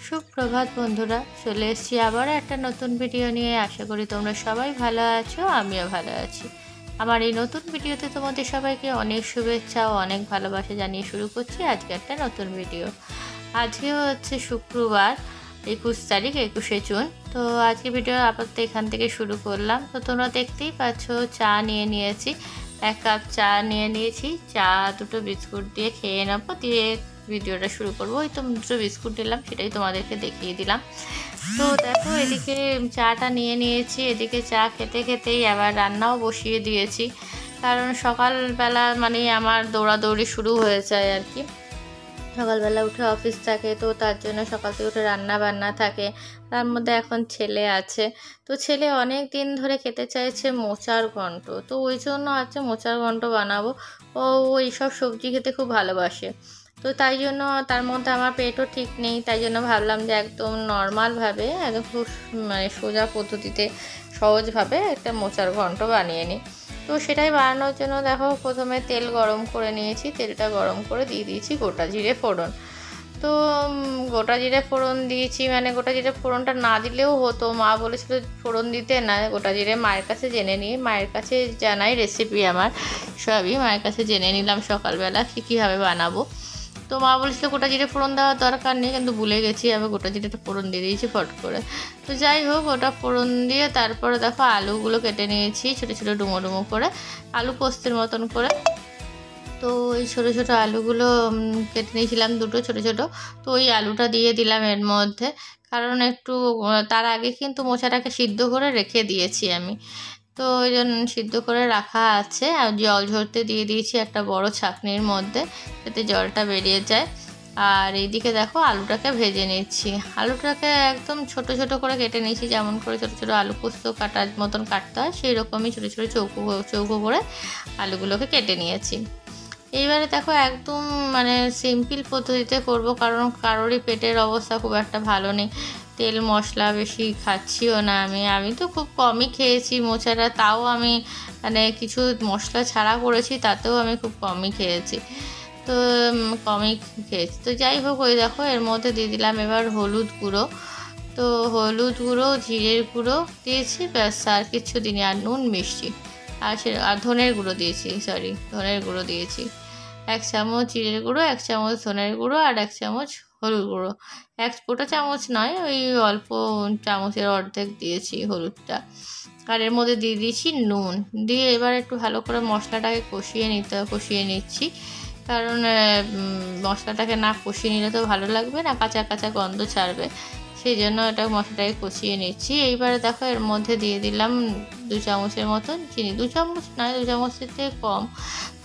সুপ্রভাত বন্ধুরা, চলে এসেছি আবার একটা নতুন ভিডিও নিয়ে। আশা করি তোমরা সবাই ভালো আছো, আমিও ভালো আছি। আমার এই নতুন ভিডিওতে তোমাদের সবাইকে অনেক শুভেচ্ছা ও অনেক ভালোবাসা জানিয়ে শুরু করছি আজকে একটা নতুন ভিডিও। আজকে হচ্ছে শুক্রবার 21 তারিখ, 21শে জুন। তো আজকে ভিডিও আপাতত এখান থেকে শুরু করলাম। তো তোমরা দেখতেই পাচ্ছ চা নিয়ে নিয়েছি, 1 কাপ চা নিয়ে নিয়েছি। চা দুটো বিস্কুট দিয়ে খেয়ে নেবো, দিয়ে ভিডিওটা শুরু করবো। ওই তো দুটো বিস্কুট দিলাম, সেটাই তোমাদেরকে দেখিয়ে দিলাম। তো দেখো, এদিকে চাটা নিয়ে নিয়েছি, এদিকে চা খেতে খেতেই আবার রান্নাও বসিয়ে দিয়েছি। কারণ সকালবেলা মানে আমার দৌড়াদৌড়ি শুরু হয়ে যায় আর কি। সকালবেলা উঠে অফিস থাকে, তো তার জন্য সকাল থেকে উঠে রান্না বান্না থাকে। তার মধ্যে এখন ছেলে আছে, তো ছেলে অনেক দিন ধরে খেতে চাইছে মোচার ঘন্ট। তো ওই জন্য আজকে মোচার ঘন্ট বানাবো। ও এইসব সবজি খেতে খুব ভালোবাসে। তো তাই জন্য তার মধ্যে আমার পেটও ঠিক নেই, তাই জন্য ভাবলাম যে একদম নর্মালভাবে, একদম খুব মানে সোজা পদ্ধতিতে সহজভাবে একটা মোচার ঘন্ট বানিয়ে নিই। তো সেটাই বানানোর জন্য দেখো, প্রথমে তেল গরম করে নিয়েছি। তেলটা গরম করে দিয়ে দিয়েছি গোটা জিরে ফোড়ন। তো গোটা জিরে ফোড়ন দিয়েছি, মানে গোটা জিরে ফোড়নটা না দিলেও হতো, মা বলেছিল ফোড়ন দিতে না, গোটা জিরে মায়ের কাছে জেনে নিই। মায়ের কাছে জানাই রেসিপি আমার সবই, মায়ের কাছে জেনে নিলাম সকালবেলা কীভাবে বানাবো। তো মা বলছিল গোটা জিরে ফোড়ন দেওয়ার দরকার নেই, কিন্তু ভুলে গেছি, আমি গোটা জিরেটা ফোড়ন দিয়ে দিয়েছি ফট করে। তো যাই হোক, ওটা ফোড়ন দিয়ে তারপরে দেখো আলুগুলো কেটে নিয়েছি ছোটো ছোটো ডুমো ডুমো করে, আলু পোস্তের মতন করে। তো ওই ছোটো ছোটো আলুগুলো কেটে নিয়েছিলাম দুটো ছোটো ছোটো। তো ওই আলুটা দিয়ে দিলাম এর মধ্যে, কারণ একটু তার আগে কিন্তু মোচাটাকে সিদ্ধ করে রেখে দিয়েছি আমি। তো ওই জন্য সিদ্ধ করে রাখা আছে। আর জল ঝরতে দিয়ে দিয়েছি একটা বড় ছাঁকনির মধ্যে, যাতে জলটা বেরিয়ে যায়। আর এইদিকে দেখো আলুটাকে ভেজে নিচ্ছি। আলুটাকে একদম ছোট ছোট করে কেটে নিয়েছি, যেমন করে ছোট ছোট আলু পোস্ত কাটার মতন কাটতে হয়, সেই রকমই ছোটো ছোটো চৌকো চৌকো করে আলুগুলোকে কেটে নিয়েছি। এইবারে দেখো একদম মানে সিম্পল পদ্ধতিতে করব, কারণ কারোরই পেটের অবস্থা খুব একটা ভালো নেই। তেল মশলা বেশি খাচ্ছিও না আমি তো খুব কমই খেয়েছি মোচাটা, তাও আমি মানে কিছু মশলা ছাড়া করেছি, তাতেও আমি খুব কমই খেয়েছি। তো কমই খেয়েছি। তো যাই হোক, ওই দেখো এর মধ্যে দিয়ে দিলাম এবার হলুদ গুঁড়ো। তো হলুদ গুঁড়ো, জিরের গুঁড়ো দিয়েছি, ব্যাস আর কিছু দিনই, আর নুন মিষ্টি আর ধনের গুঁড়ো দিয়েছি, ধনের গুঁড়ো দিয়েছি। 1 চামচ জিরের গুঁড়ো, 1 চামচ ধনের গুঁড়ো, আর 1 চামচ হলুদ গুঁড়ো। গোটা চামচ নয়, ওই অল্প চামচের অর্ধেক দিয়েছি হলুদটা। আর এর মধ্যে দিয়ে দিয়েছি নুন। দিয়ে এবার একটু ভালো করে মশলাটাকে কষিয়ে নিচ্ছি, কারণ মশলাটাকে না কষিয়ে নিলে তো ভালো লাগবে না, কাঁচা কাঁচা গন্ধ ছাড়বে। সেই জন্য এটা মশলাটাকে কষিয়ে নিচ্ছি। এইবারে দেখো এর মধ্যে দিয়ে দিলাম 2 চামচের মতন চিনি, 2 চামচ নয়, 2 চামচের থেকে কম।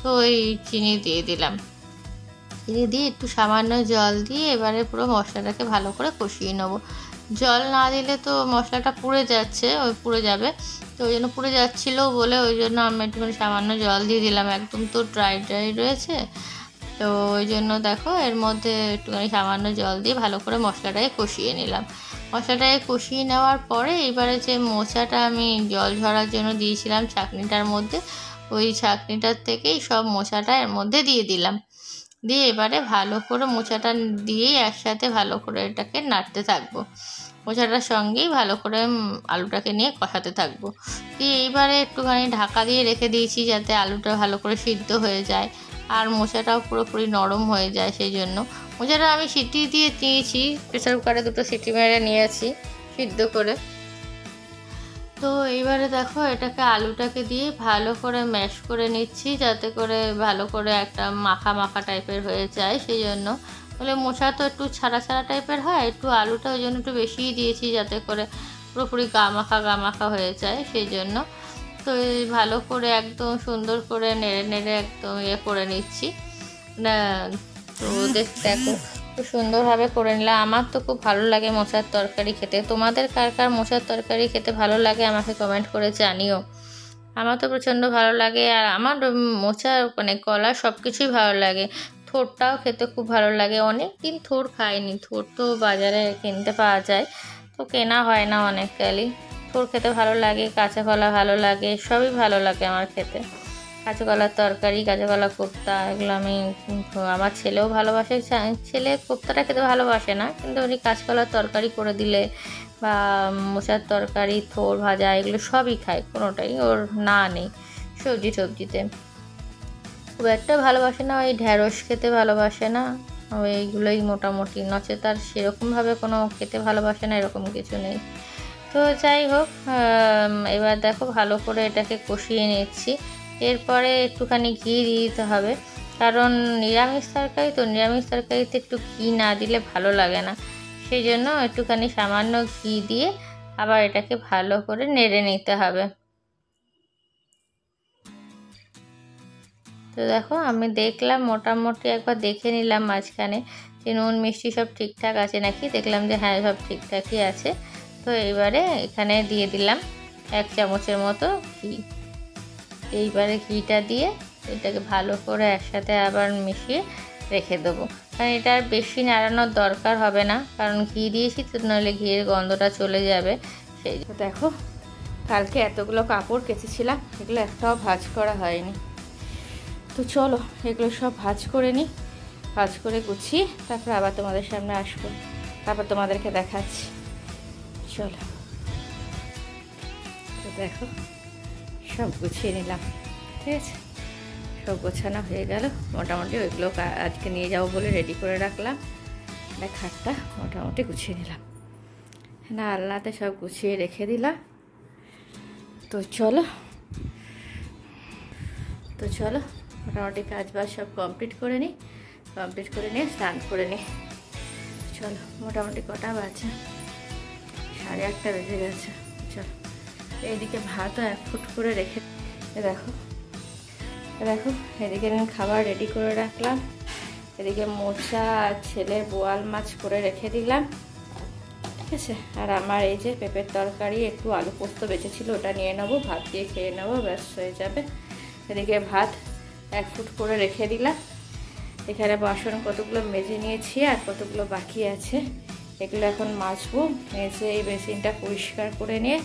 তো এই চিনি দিয়ে দিলাম, চিনি দিয়ে একটু সামান্য জল দিয়ে এবারে পুরো মশলাটাকে ভালো করে কষিয়ে নেবো। জল না দিলে তো মশলাটা পুড়ে যাবে। তো ওই জন্য পুড়ে যাচ্ছিলো বলে ওই জন্য আমি একটুখানি সামান্য জল দিয়ে দিলাম, একদম তো ড্রাই রয়েছে। তো ওই জন্য দেখো এর মধ্যে একটুখানি সামান্য জল দিয়ে ভালো করে মশলাটাকে কষিয়ে নিলাম। মশলাটাকে কষিয়ে নেওয়ার পরে এবারে যে মোচাটা আমি জল ঝরার জন্য দিয়েছিলাম ছাঁকনিটার মধ্যে, ওই ছাঁকনিটার থেকেই সব মোচাটা এর মধ্যে দিয়ে দিলাম। দিয়ে এবারে ভালো করে মোচাটা দিয়েই একসাথে ভালো করে এটাকে নাড়তে থাকবো, মোচাটার সঙ্গেই ভালো করে আলুটাকে নিয়ে কষাতে থাকবো। দিয়ে এইবারে একটুখানি ঢাকা দিয়ে রেখে দিয়েছি, যাতে আলুটা ভালো করে সিদ্ধ হয়ে যায় আর মোচাটাও পুরোপুরি নরম হয়ে যায়। সেই জন্য মোচাটা আমি সিটি দিয়ে নিয়েছি, প্রেসার কুকারে 2টো সিটি মেরে নিয়েছি সিদ্ধ করে। তো এইবারে দেখো এটাকে আলুটাকে দিয়ে ভালো করে ম্যাশ করে নিচ্ছি, যাতে করে ভালো করে একটা মাখা মাখা টাইপের হয়ে যায়। সেই জন্য বলে মোচা তো একটু ছাড়া ছাড়া টাইপের হয়, একটু আলুটা ওই জন্য একটু বেশিই দিয়েছি, যাতে করে পুরোপুরি গা মাখা হয়ে যায়। সেই জন্য তো এই ভালো করে একদম সুন্দর করে নেড়ে নেড়ে একদম করে নিচ্ছি না। তো দেখো খুব সুন্দরভাবে করে নিলাম। আমার তো খুব ভালো লাগে মোচার তরকারি খেতে। তোমাদের কার কার মোচার তরকারি খেতে ভালো লাগে আমাকে কমেন্ট করে জানিও। আমার তো প্রচণ্ড ভালো লাগে। আর আমার মোচা মানে কলা সব কিছুই ভালো লাগে। থোড়টাও খেতে খুব ভালো লাগে। অনেক দিন থোড় খাইনি, থোড় তো বাজারে কিনতে পাওয়া যায়, তো কেনা হয় না অনেককালই। থোড় খেতে ভালো লাগে, কাঁচা কলা ভালো লাগে, সবই ভালো লাগে আমার খেতে। কাঁচকলার তরকারি, কাঁচকলা কোপ্তা, এগুলো আমি আমার ছেলেও ভালোবাসে। ছেলে কোপ্তাটা খেতে ভালোবাসে না, কিন্তু উনি কাঁচকলার তরকারি করে দিলে বা মোচার তরকারি, থোড় ভাজা, এগুলো সবই খায়, কোনোটাই ওর না নেই সবজিতে। খুব একটা ভালোবাসে না, ওই ঢ্যাঁড়স খেতে ভালোবাসে না, এইগুলোই মোটামুটি, নচেত আর সেরকমভাবে কোনো খেতে ভালোবাসে না এরকম কিছু নেই। তো যাই হোক, এবার দেখো ভালো করে এটাকে কষিয়ে নিচ্ছি। এরপরে একটুখানি ঘি দিয়ে দিতে হবে, কারণ নিরামিষ তরকারিতে একটু ঘি না দিলে ভালো লাগে না, সেই জন্য একটুখানি সামান্য ঘি দিয়ে আবার এটাকে ভালো করে নেড়ে নিতে হবে। তো দেখো আমি দেখলাম, মোটামুটি একবার দেখে নিলাম মাঝখানে যে নুন মিষ্টি সব ঠিকঠাক আছে নাকি, দেখলাম যে হ্যাঁ সব ঠিকঠাকই আছে। তো এবারে এখানে দিয়ে দিলাম 1 চামচের মতো ঘি। এইবারে ঘিটা দিয়ে এটাকে ভালো করে একসাথে আবার মিশিয়ে রেখে দেবো, কারণ এটা আর বেশি নাড়ানোর দরকার হবে না, কারণ ঘি দিয়েছি তো, নাহলে ঘিয়ের গন্ধটা চলে যাবে। সেই দেখো কালকে এতগুলো কাপড় কেচেছিলাম, এগুলো একটাও ভাঁজ করা হয়নি। তো চলো এগুলো সব ভাঁজ করে নিই, ভাঁজ করে গুছিয়ে তারপর আবার তোমাদের সামনে আসবো, তারপর তোমাদেরকে দেখাচ্ছি। চলো, তো দেখো সব গুছিয়ে নিলাম, ঠিক আছে, সব গোছানো হয়ে গেল মোটামুটি। ওইগুলো আজকে নিয়ে যাবো বলে রেডি করে রাখলাম। খাটটা মোটামুটি গুছিয়ে নিলাম, না আলনাতে সব গুছিয়ে রেখে দিলাম। তো চলো মোটামুটি কাজ বাজ সব কমপ্লিট করে নিয়ে স্নান করে নিই। চলো, মোটামুটি কটা বাজে, 8:30 বেজে গেছে। চলো, এইদিকে ভাতও 1 ফুট করে রেখে, দেখো এদিকে আমি খাবার রেডি করে রাখলাম। এদিকে মোচা আর ছেলের বোয়াল মাছ করে রেখে দিলাম, ঠিক আছে। আর আমার এই যে পেঁপের তরকারি, একটু আলু পোস্ত বেঁচেছিল, ওটা নিয়ে নেবো, ভাত দিয়ে খেয়ে নেবো, ব্যাস হয়ে যাবে। এদিকে ভাত 1 ফুট করে রেখে দিলাম। এখানে বাসন কতগুলো মেজে নিয়েছি আর কতগুলো বাকি আছে, এগুলো এখন মাজবো। মেজে এই বেসিনটা পরিষ্কার করে নিয়ে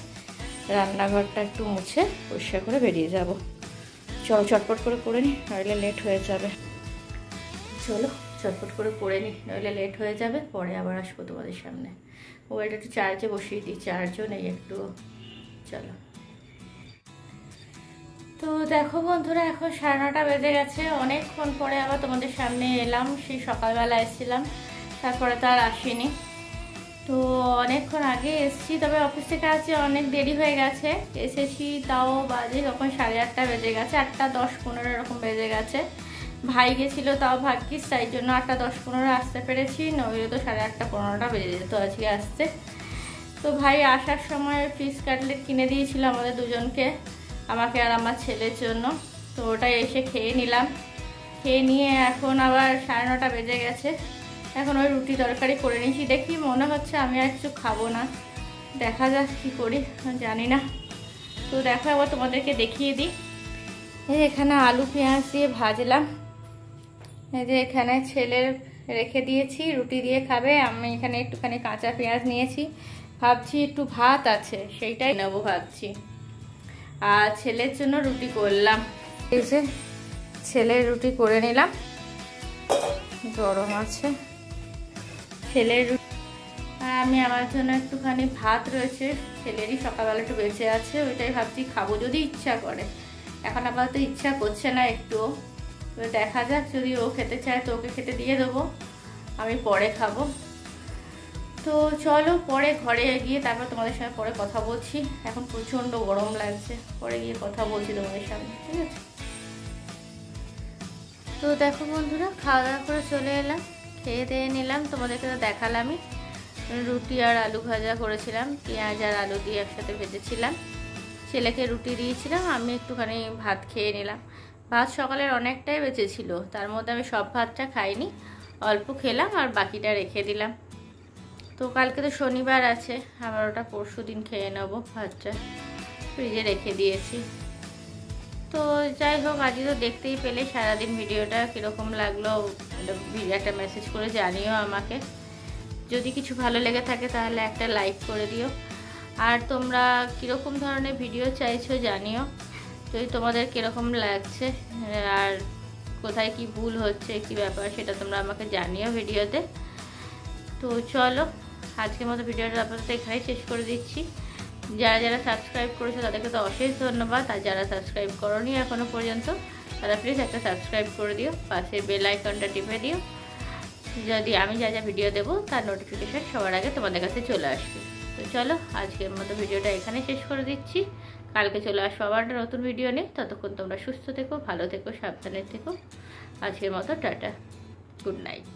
রান্নাঘরটা একটু মুছে পরিষ্কার করে বেরিয়ে যাব। চলো চটপট করে নিই, নইলে লেট হয়ে যাবে। চলো চটপট করে নিই, নইলে লেট হয়ে যাবে, পরে আবার আসবো তোমাদের সামনে। মোবাইলটা একটু চার্জে বসিয়ে দিই, চার্জও নেই একটু। চলো, তো দেখো বন্ধুরা, এখন 9:30 বেজে গেছে। অনেকক্ষণ পরে আবার তোমাদের সামনে এলাম, সেই সকালবেলা এসেছিলাম, তারপরে তো আর আসিনি। তো অনেকক্ষণ আগে এসেছি, তবে অফিস থেকে আসছি অনেক দেরি হয়ে গেছে। এসেছি তাও বাজে তখন 8:30 বেজে গেছে, 8:10-15 এরকম বেজে গেছে। ভাই গেছিলো তাও ভাগ্যিস, তাই জন্য 8:10-15 আসতে পেরেছি, নইলে তো 8:30-15টা বেজে যেত আজকে আসতে। তো ভাই আসার সময় ফিশ কাটলেট কিনে দিয়েছিল আমাদের দুজনকে, আমাকে আর আমার ছেলের জন্য। তো ওটাই এসে খেয়ে নিলাম, খেয়ে নিয়ে এখন আবার 9:30 বেজে গেছে। এখন ওই রুটি তরকারি করে নিয়েছি, দেখি মনে হচ্ছে আমি আর কিছু খাবো না, দেখা যাক কী করি, জানি না। তো দেখো আবার তোমাদেরকে দেখিয়ে দিই। এই এখানে আলু পেঁয়াজ দিয়ে ভাজলাম, এই যে এখানে ছেলের রেখে দিয়েছি, রুটি দিয়ে খাবে। আমি এখানে একটুখানি কাঁচা পেঁয়াজ নিয়েছি, ভাবছি একটু ভাত আছে সেইটাই নেবো ভাবছি। আর ছেলের জন্য রুটি করলাম, এই যে ছেলের রুটি করে নিলাম, গরম আছে ছেলের রুটি। আর আমি আমার জন্য একটুখানি ভাত রয়েছে, ছেলেরই সকালবেলা একটু বেঁচে আছে, ওইটাই ভাবছি খাবো যদি ইচ্ছা করে। এখন আপাতত ইচ্ছা করছে না একটুও, তো দেখা যাক, যদি ও খেতে চায় তো ওকে খেতে দিয়ে দেবো, আমি পরে খাবো। তো চলো পরে ঘরে গিয়ে তারপর তোমাদের সঙ্গে পরে কথা বলছি। এখন প্রচণ্ড গরম লাগছে, পরে গিয়ে কথা বলছি তোমাদের সামনে, ঠিক আছে। তো দেখো বন্ধুরা, খাওয়া দাওয়া করে চলে এলাম, খেয়ে দিয়ে নিলাম, তোমাদেরকে তো দেখালামই। রুটি আর আলু ভাজা করেছিলাম, পেঁয়াজ আর আলু দিয়ে একসাথে ভেজেছিলাম। ছেলেকে রুটি দিয়েছিলাম, আমি একটুখানি ভাত খেয়ে নিলাম। ভাত সকালের অনেকটাই বেঁচেছিল, তার মধ্যে আমি সব ভাতটা খাইনি, অল্প খেলাম আর বাকিটা রেখে দিলাম। তো কালকে তো শনিবার আছে, আবার ওটা পরশু দিন খেয়ে নেবো, ভাতটা ফ্রিজে রেখে দিয়েছি। তো যাই হোক, আজকে তো দেখতেই পেলে সারাদিন ভিডিওটা কীরকম লাগলো, একটা মেসেজ করে জানিও আমাকে। যদি কিছু ভালো লেগে থাকে তাহলে একটা লাইক করে দিও, আর তোমরা কীরকম ধরনের ভিডিও চাইছো জানিও। তো তোমাদের কীরকম লাগছে আর কোথায় কি ভুল হচ্ছে কি ব্যাপার সেটা তোমরা আমাকে জানিও ভিডিওতে। তো চলো আজকের মতো ভিডিওটা আপাতত এখানেই শেষ করে দিচ্ছি। যারা যারা সাবস্ক্রাইব করেছো তাদেরকে তো অশেষ ধন্যবাদ, আর যারা সাবস্ক্রাইব করোনি এখনও পর্যন্ত তারা প্লিজ একটা সাবস্ক্রাইব করে দিও, পাশে বেল আইকনটা টিপে দিও, যদি আমি যা যা ভিডিও দেবো তার নোটিফিকেশান সবার আগে তোমাদের কাছে চলে আসবে। তো চলো আজকের মতো ভিডিওটা এখানে শেষ করে দিচ্ছি। কালকে চলে আসবো আবার একটা নতুন ভিডিও নিয়ে। ততক্ষণ তোমরা সুস্থ থেকো, ভালো থেকো, সাবধানে থেকো। আজকের মতো টাটা, গুড নাইট।